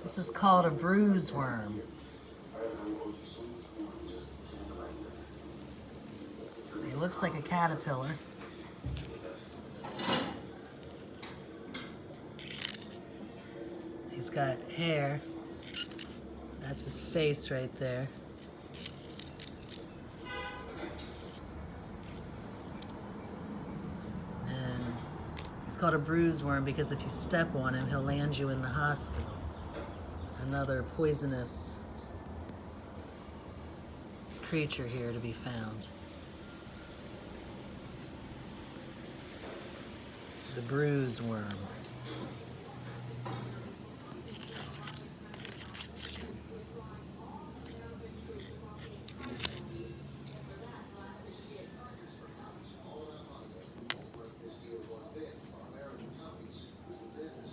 This is called a bruise worm. He looks like a caterpillar. He's got hair. That's his face right there. And he's called a bruise worm because if you step on him, he'll land you in the hospital. Another poisonous creature here to be found. The bruise worm.